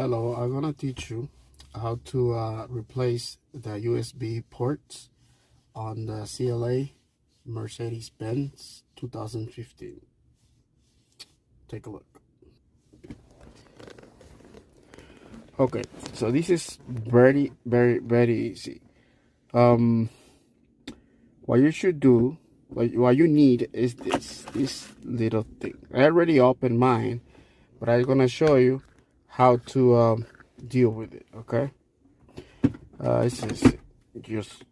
Hello, I'm gonna teach you how to replace the USB ports on the CLA Mercedes-Benz 2015. Take a look. Okay, so this is very easy. What you should do, what you need is this little thing. I already opened mine, but I'm gonna show you how to deal with it. Okay. This is just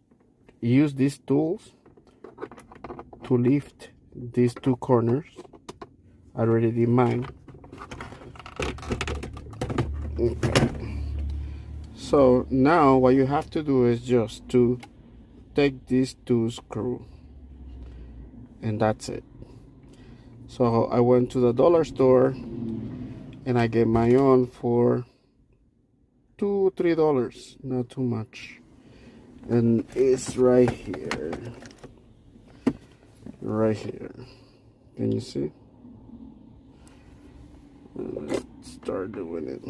use these tools to lift these two corners. I already did mine. Okay. So now what you have to do is just to take these two screws, and that's it. So I went to the dollar store and I get my own for $2-3, not too much. And it's right here. Right here. Can you see? Let's start doing it.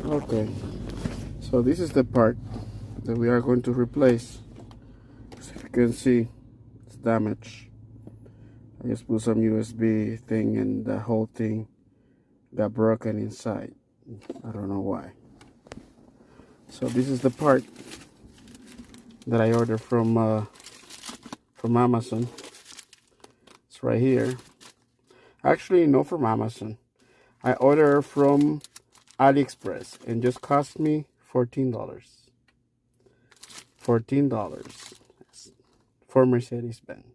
Okay, so this is the part that we are going to replace. As you can see, it's damaged. I just put some USB thing and the whole thing got broken inside. I don't know why. So this is the part that I ordered from Amazon. It's right here. Actually, no, from Amazon. I ordered from AliExpress and just cost me $14. $14 for Mercedes-Benz.